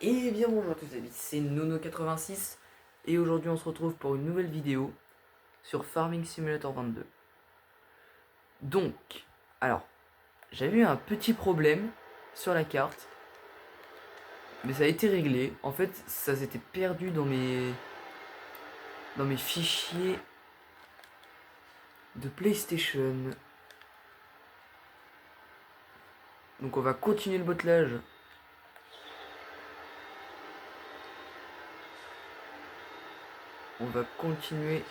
Et bien bonjour à tous les amis, c'est Nono86 et aujourd'hui on se retrouve pour une nouvelle vidéo sur Farming Simulator 22. Donc, alors, j'avais eu un petit problème sur la carte, mais ça a été réglé. En fait, ça s'était perdu dans mes fichiers de PlayStation. Donc on va continuer le bottelage. On va continuer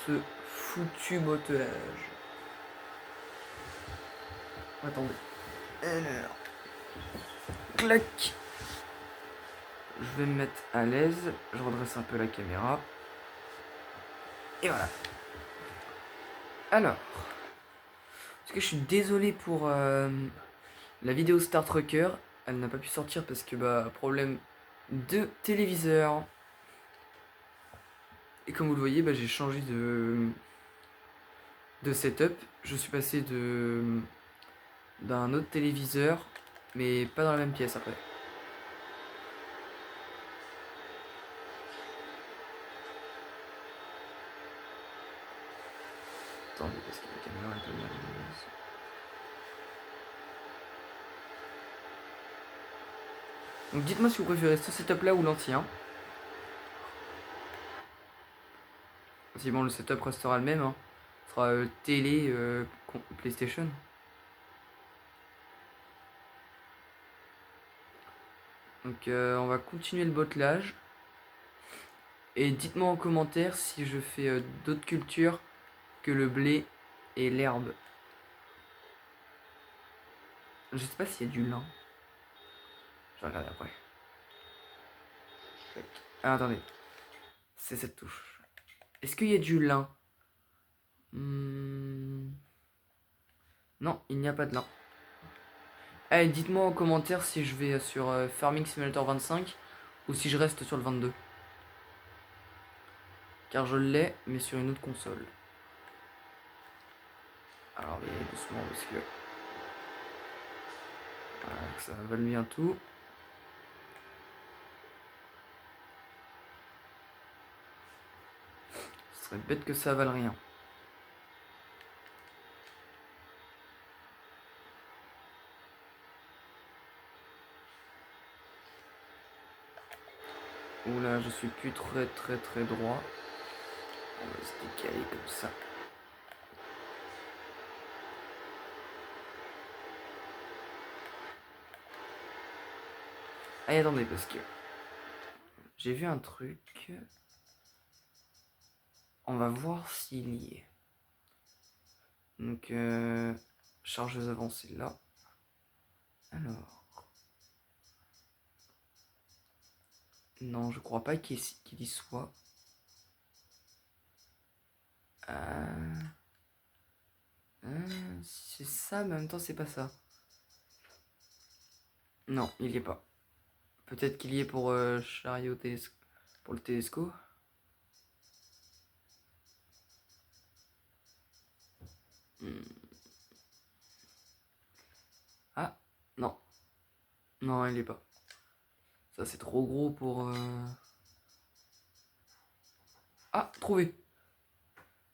ce foutu bottelage. Attendez. Alors, clac. Je vais me mettre à l'aise. Je redresse un peu la caméra. Et voilà. Alors, parce que je suis désolé pour la vidéo Star Trucker. Elle n'a pas pu sortir parce que problème de téléviseur. Et comme vous le voyez, j'ai changé de setup. Je suis passé d'un autre téléviseur, mais pas dans la même pièce après. Attendez, parce que la caméra est un peu mal mise. Donc dites-moi si vous préférez ce setup là ou l'ancien. Si bon, le setup restera le même, hein. Ce sera télé PlayStation. Donc on va continuer le bottelage. Et dites-moi en commentaire si je fais d'autres cultures que le blé et l'herbe. Je sais pas s'il y a du lin. Je vais regarder après. Ah, attendez. C'est cette touche. Est-ce qu'il y a du lin? Non, il n'y a pas de lin. Allez, dites-moi en commentaire si je vais sur Farming Simulator 25 ou si je reste sur le 22. Car je l'ai, mais sur une autre console. Alors, mais doucement parce que... Voilà, ça vole bientôt. Ce serait bête que ça vale rien. Oula, je suis plus très droit. On va se décaler comme ça. Allez, attendez, parce que j'ai vu un truc. On va voir s'il y est. Donc, chargeuse avancée là. Alors. Non, je crois pas qu'il y soit. C'est ça, mais en même temps, c'est pas ça. Non, il y est pas. Peut-être qu'il y est pour chariot pour le télescope. Ah, non. Non, il y est pas. Ça, c'est trop gros pour... Ah, trouvé.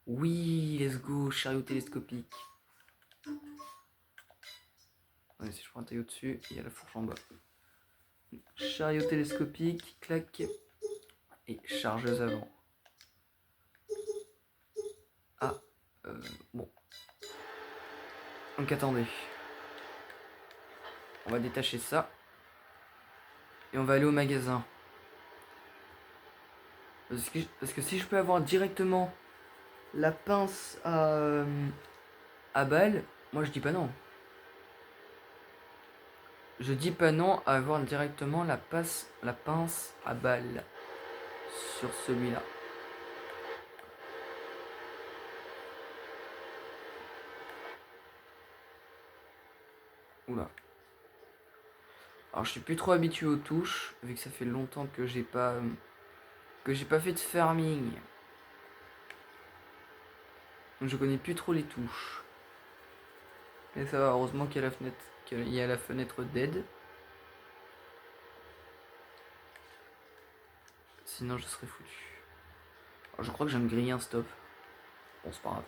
Oui, let's go, chariot télescopique. Allez, si je prends un taille au-dessus, il y a la fourche en bas. Chariot télescopique, clac. Et chargeuse avant. Ah, bon. Donc attendez. On va détacher ça. Et on va aller au magasin. Parce que si je peux avoir directement la pince à balle, moi je dis pas non. Je dis pas non à avoir directement la pince à balle sur celui-là. Oula. Alors je suis plus trop habitué aux touches, vu que ça fait longtemps que j'ai pas fait de farming. Donc je connais plus trop les touches. Mais ça va, heureusement qu'il y a la fenêtre, d'aide. Sinon, je serais foutu. Alors, je crois que je viens de griller un stop. Bon, c'est pas grave.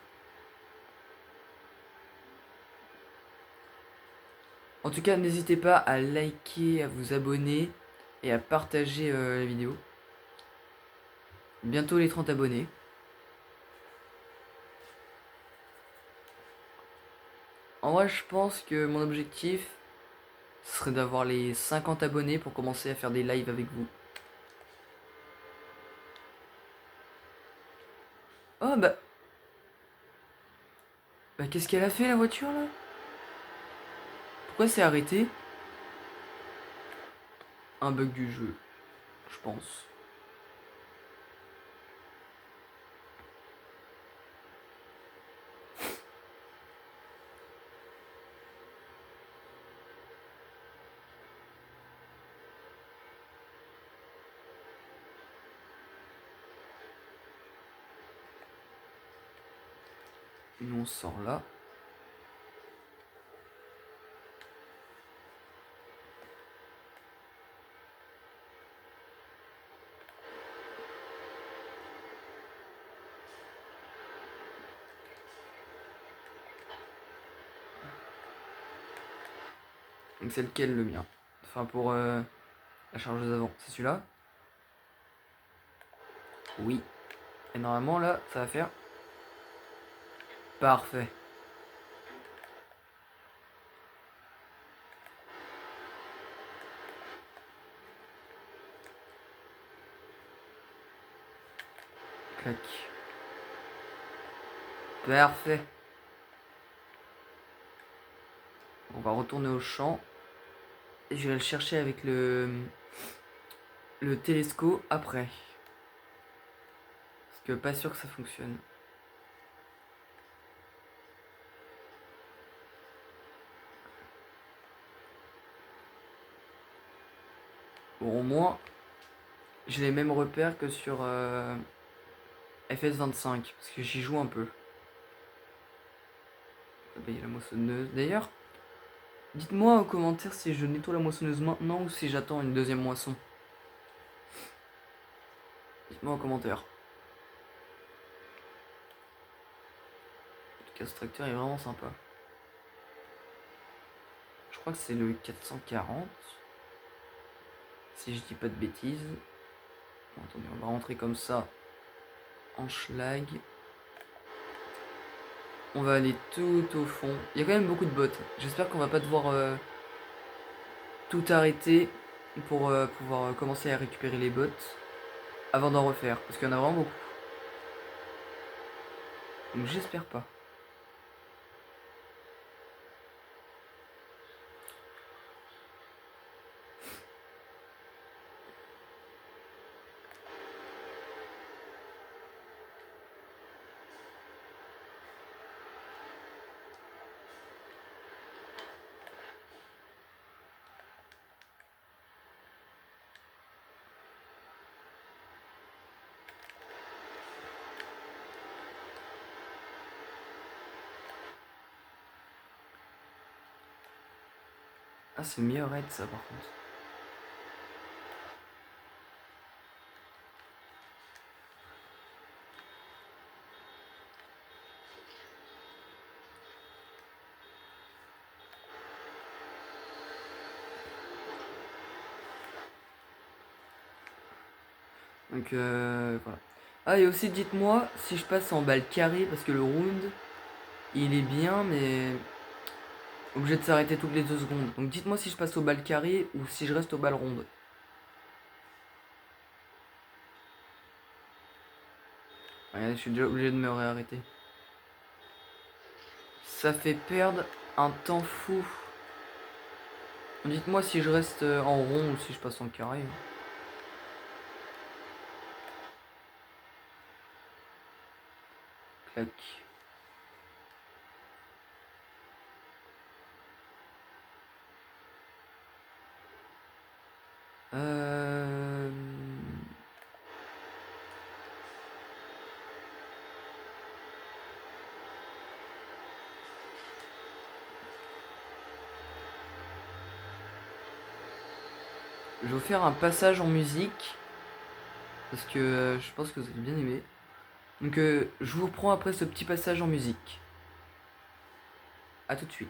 En tout cas, n'hésitez pas à liker, à vous abonner et à partager la vidéo. Bientôt les 30 abonnés. En vrai, je pense que mon objectif serait d'avoir les 50 abonnés pour commencer à faire des lives avec vous. Oh bah... Bah qu'est-ce qu'elle a fait la voiture là? Pourquoi c'est arrêté? Un bug du jeu, je pense. Nous on sort là. Donc c'est lequel le mien? Enfin pour la chargeuse avant, c'est celui-là? Oui. Et normalement là, ça va faire. Parfait. Clac. Parfait. On va retourner au champ. Et je vais le chercher avec le télescope après. Parce que pas sûr que ça fonctionne. Bon, au moins, j'ai les mêmes repères que sur FS25. Parce que j'y joue un peu. Ah bah, il y a la moissonneuse. D'ailleurs, dites-moi en commentaire si je nettoie la moissonneuse maintenant ou si j'attends une deuxième moisson. Dites-moi en commentaire. En tout cas, ce tracteur est vraiment sympa. Je crois que c'est le 440. Si je dis pas de bêtises. Bon, attendez, on va rentrer comme ça en schlag. On va aller tout au fond. Il y a quand même beaucoup de bots. J'espère qu'on va pas devoir tout arrêter pour pouvoir commencer à récupérer les bots avant d'en refaire. Parce qu'il y en a vraiment beaucoup. Donc j'espère pas. Ah, c'est meilleur raid ça par contre. Donc voilà. Ah, et aussi dites-moi si je passe en balle carrée parce que le round il est bien mais obligé de s'arrêter toutes les 2 secondes. Donc dites-moi si je passe aux balles carrées ou si je reste aux balles rondes. Ouais, je suis déjà obligé de me réarrêter. Ça fait perdre un temps fou. Dites-moi si je reste en rond ou si je passe en carré. Clac. Euh... Je vais vous faire un passage en musique. parce que je pense que vous allez bien aimer. Donc je vous reprends après ce petit passage en musique. A tout de suite.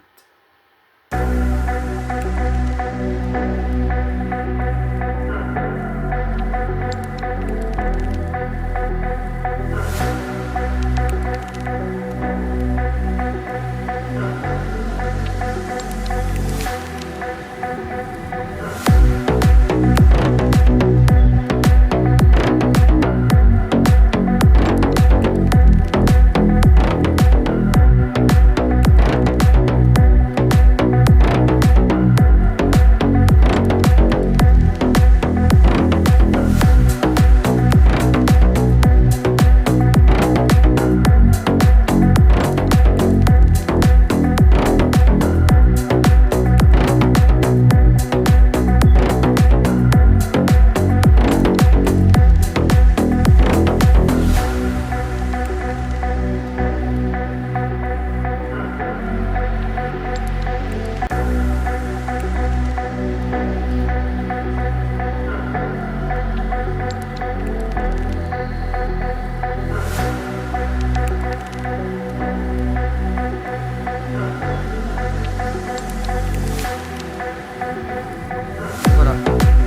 Voilà.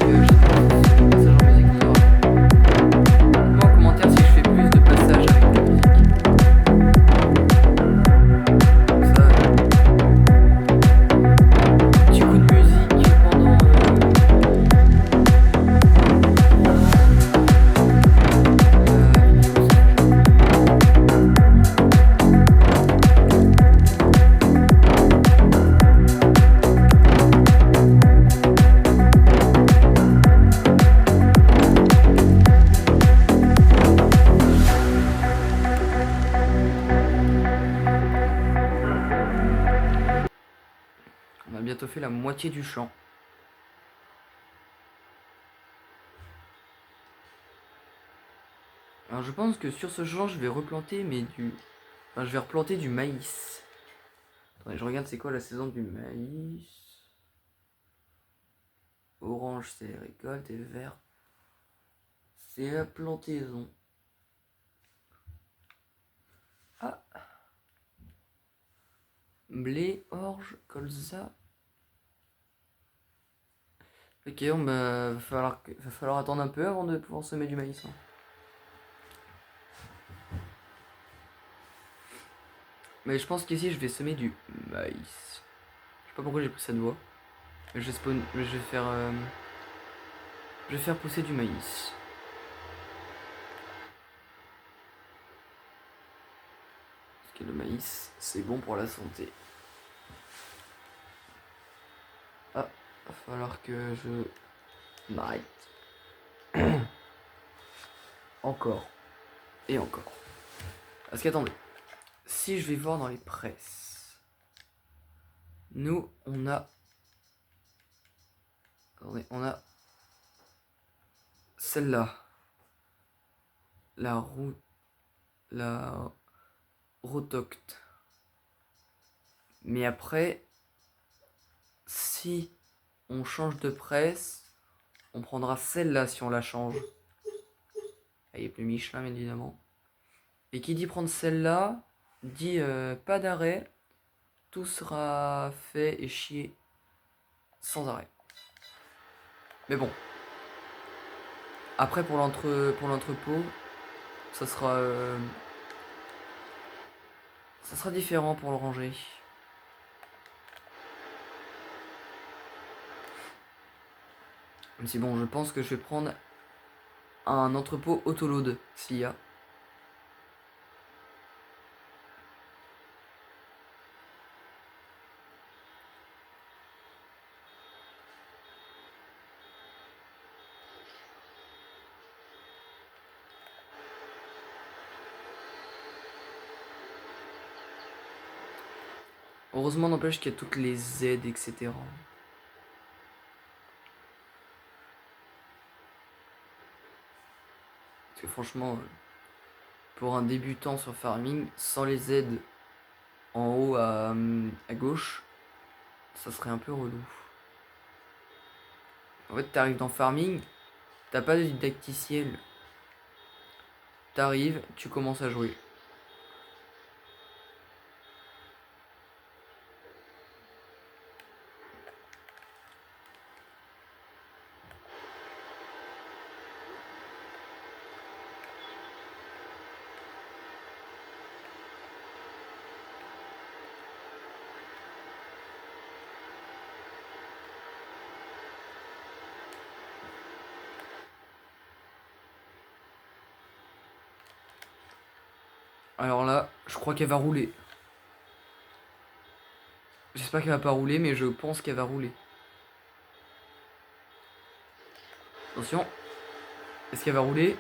Je sais pas si ce passage en musique vous aura plu. Dites-moi en commentaire si je fais plus de passages avec la musique. Comme ça, petit coup de musique pendant on a bientôt fait la moitié du champ. Alors je pense que sur ce champ je vais replanter je vais replanter du maïs. Attendez, je regarde c'est quoi la saison du maïs. Orange c'est les récoltes et vert c'est la plantaison. Ah, blé, orge, colza. Ok, va falloir attendre un peu avant de pouvoir semer du maïs. Hein. Mais je pense qu'ici je vais semer du maïs. Je sais pas pourquoi j'ai pris cette voie. Mais je vais faire pousser du maïs. Parce que le maïs, c'est bon pour la santé. Ah, va falloir que je m'arrête. Encore. Et encore. Parce qu'attendez. Si je vais voir dans les presses. Nous, on a... Attendez, on a... Celle-là. La Rotocte. Mais après, si on change de presse, on prendra celle-là si on la change. Elle est plus Michelin, bien évidemment. Et qui dit prendre celle-là, dit pas d'arrêt, tout sera fait et chié sans arrêt. Mais bon. Après, pour l'entrepôt, ça sera différent pour le ranger. Même si bon, je pense que je vais prendre un entrepôt autoload s'il y a. Heureusement, n'empêche qu'il y a toutes les aides, etc. Parce que franchement, pour un débutant sur farming, sans les aides en haut à gauche, ça serait un peu relou. En fait, t'arrives dans farming, t'as pas de didacticiel. t'arrives, tu commences à jouer. Alors là, je crois qu'elle va rouler. J'espère qu'elle va pas rouler, mais je pense qu'elle va rouler. Attention. Est-ce qu'elle va rouler?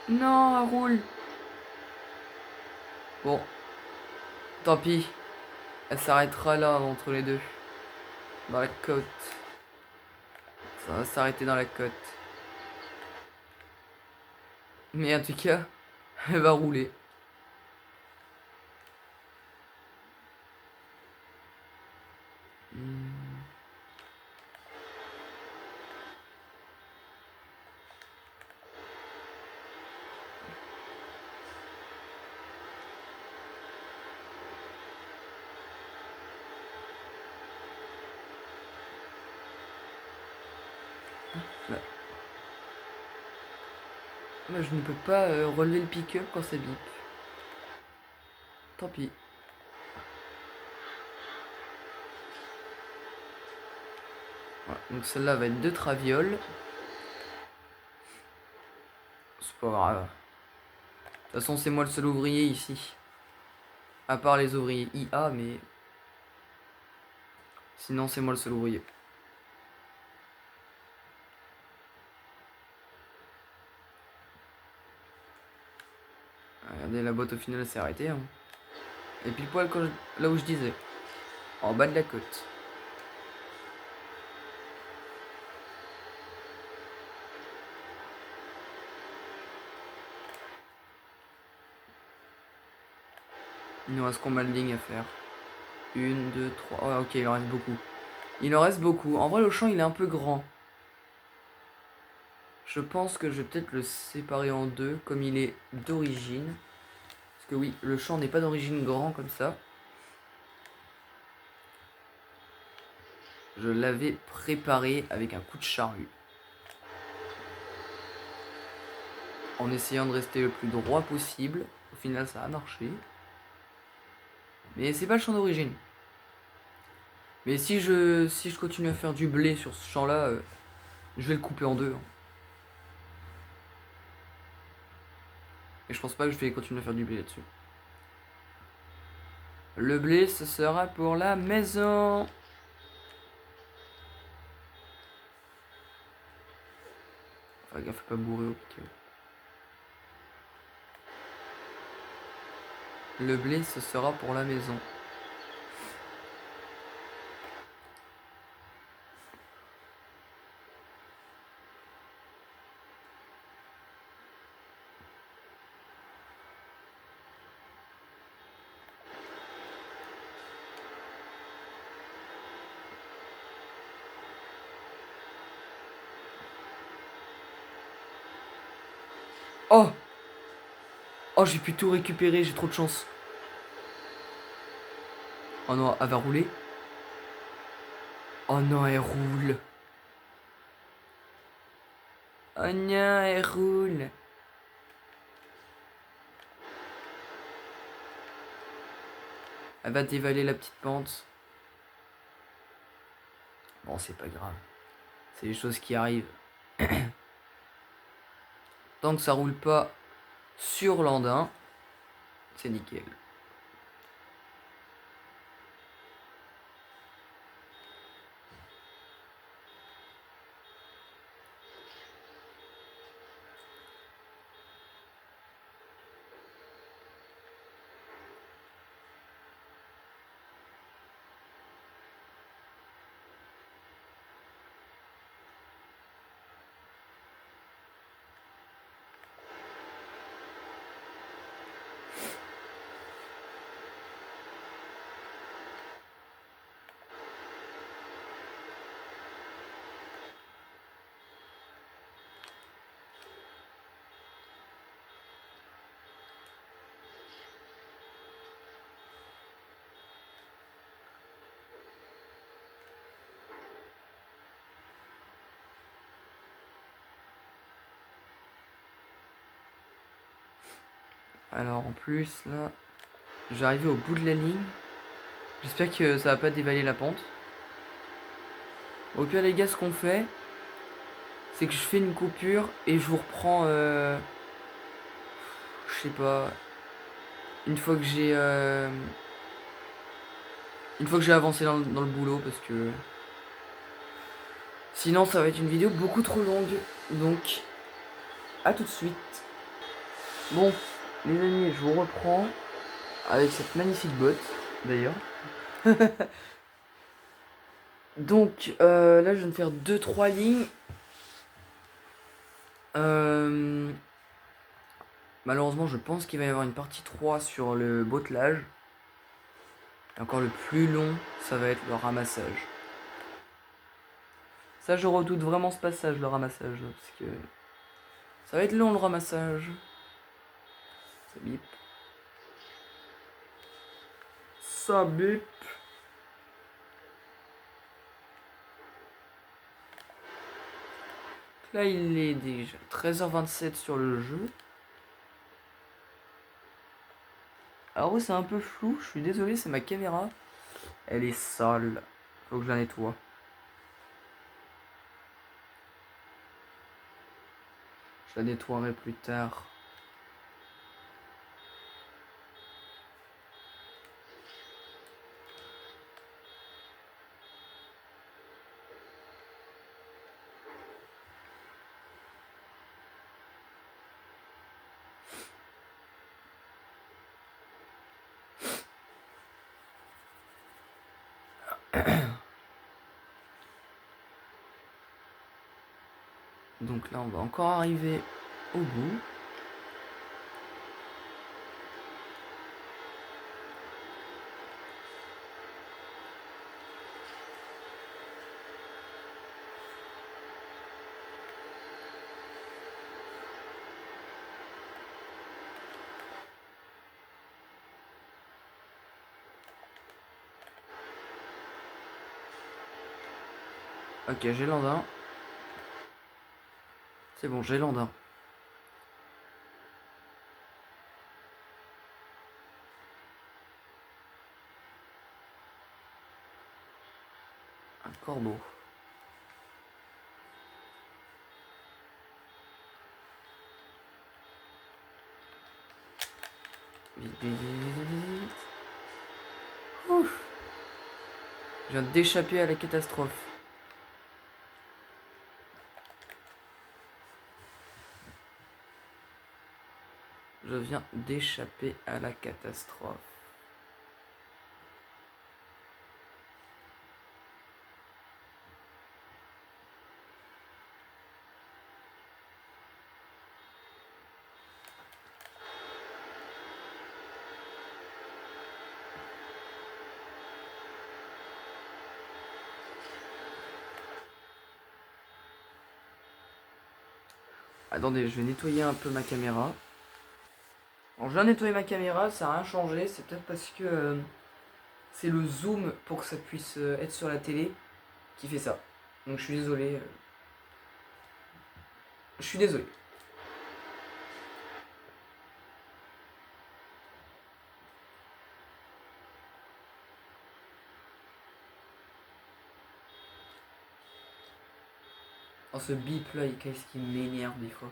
Non, elle roule. Bon, tant pis. Elle s'arrêtera là entre les deux. Dans la côte. Ça va s'arrêter dans la côte. Mais en tout cas, elle va rouler. Là, je ne peux pas relever le pick-up quand ça bip. Tant pis. Voilà, donc celle-là va être 2 travioles. C'est pas grave. De toute façon, c'est moi le seul ouvrier ici. À part les ouvriers IA, mais... Sinon, c'est moi le seul ouvrier. Regardez, la boîte au final s'est arrêtée. Hein. Et pile poil là où je disais. En bas de la côte. Il nous reste combien de lignes à faire? 1, 2, 3... Oh, ok, il en reste beaucoup. Il en reste beaucoup. En vrai, le champ, il est un peu grand. Je pense que je vais peut-être le séparer en deux, comme il est d'origine. Parce que oui, le champ n'est pas d'origine grand comme ça. Je l'avais préparé avec un coup de charrue. En essayant de rester le plus droit possible. Au final, ça a marché. Mais c'est pas le champ d'origine. Mais si je continue à faire du blé sur ce champ-là, je vais le couper en deux. Hein. Et je pense pas que je vais continuer à faire du blé là-dessus. Le blé, ce sera pour la maison. Enfin, gaffe à pas bourrer au piquet. Le blé, ce sera pour la maison. Oh! Oh, j'ai pu tout récupérer, j'ai trop de chance. Oh non, elle va rouler. Oh non, elle roule. Oh non, elle roule. Elle va dévaler la petite pente. Bon, c'est pas grave. C'est des choses qui arrivent. Tant que ça roule pas sur l'andin, c'est nickel. Alors en plus là, je vais arriver au bout de la ligne. J'espère que ça va pas dévaler la pente. Au pire les gars, ce qu'on fait, c'est que je fais une coupure et je vous reprends, je sais pas, une fois que j'ai avancé dans le boulot, parce que sinon ça va être une vidéo beaucoup trop longue. Donc à tout de suite. Bon les amis, je vous reprends avec cette magnifique botte d'ailleurs. Donc là je viens de faire 2-3 lignes. Malheureusement je pense qu'il va y avoir une partie 3 sur le bottelage. Et encore le plus long, ça va être le ramassage. Ça je redoute vraiment ce passage, le ramassage, parce que ça va être long le ramassage. Ça bip. Ça bip. Là il est déjà 13h27 sur le jeu. Alors oui, c'est un peu flou, je suis désolé, c'est ma caméra. Elle est sale. Faut que je la nettoie. Je la nettoierai plus tard. Donc là on va encore arriver au bout. Ok, j'ai l'andin. C'est bon, j'ai l'andin. Un corbeau. Vite, vite, vite, vite, vite. Ouf. Je viens d'échapper à la catastrophe. Je viens d'échapper à la catastrophe. Attendez, je vais nettoyer un peu ma caméra. Bon, je viens de nettoyer ma caméra, ça n'a rien changé. C'est peut-être parce que c'est le zoom pour que ça puisse être sur la télé qui fait ça. Donc je suis désolé. Je suis désolé. Oh, ce bip là, qu'est-ce qui m'énerve des fois.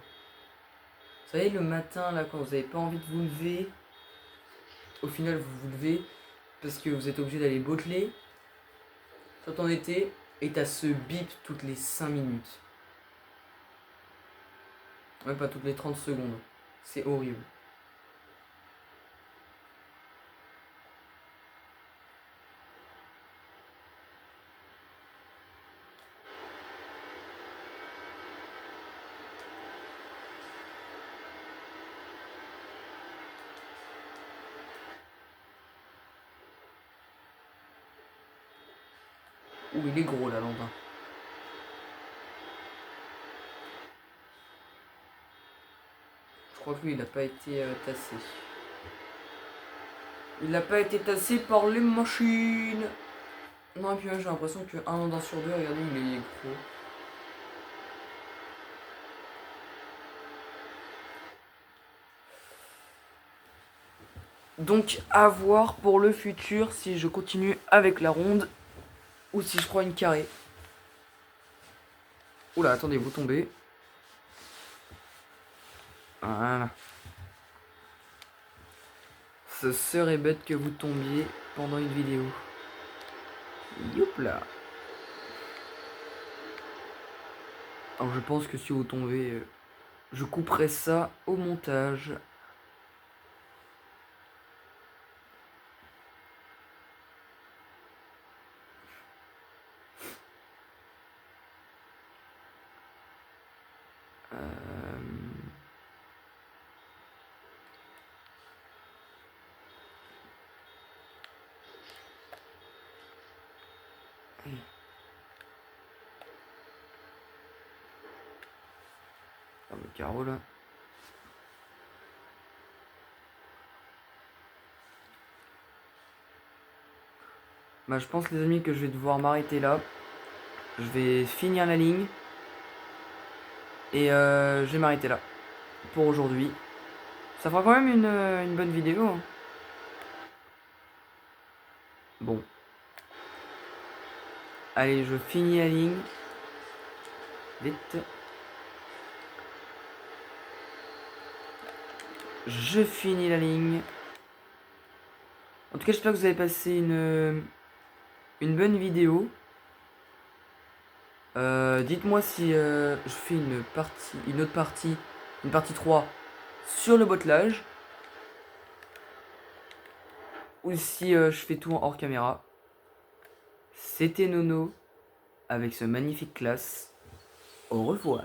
Vous savez, le matin là, quand vous n'avez pas envie de vous lever, au final vous vous levez parce que vous êtes obligé d'aller botteler, soit en été, et t'as ce bip toutes les 5 minutes. Même pas toutes les 30 secondes. C'est horrible. Ouh, il est gros là, l'andin. Je crois que lui, il n'a pas été tassé. Il n'a pas été tassé par les machines. Non, et puis j'ai l'impression qu'un andin sur deux, regardez, il est gros. Donc à voir pour le futur si je continue avec la ronde ou si je prends une carrée. Oula, attendez, vous tombez. Voilà. Ce serait bête que vous tombiez pendant une vidéo. Youpla. Alors je pense que si vous tombez, je couperai ça au montage. Ah, le carreau là. Bah, je pense les amis que je vais devoir m'arrêter là. Je vais finir la ligne. Et je vais m'arrêter là pour aujourd'hui. Ça fera quand même une bonne vidéo. Hein. Bon. Allez, je finis la ligne. Vite. Je finis la ligne. En tout cas, j'espère que vous avez passé une bonne vidéo. Dites-moi si je fais une autre partie, une partie 3 sur le bottelage. Ou si je fais tout en hors caméra. C'était Nono avec ce magnifique classe. Au revoir.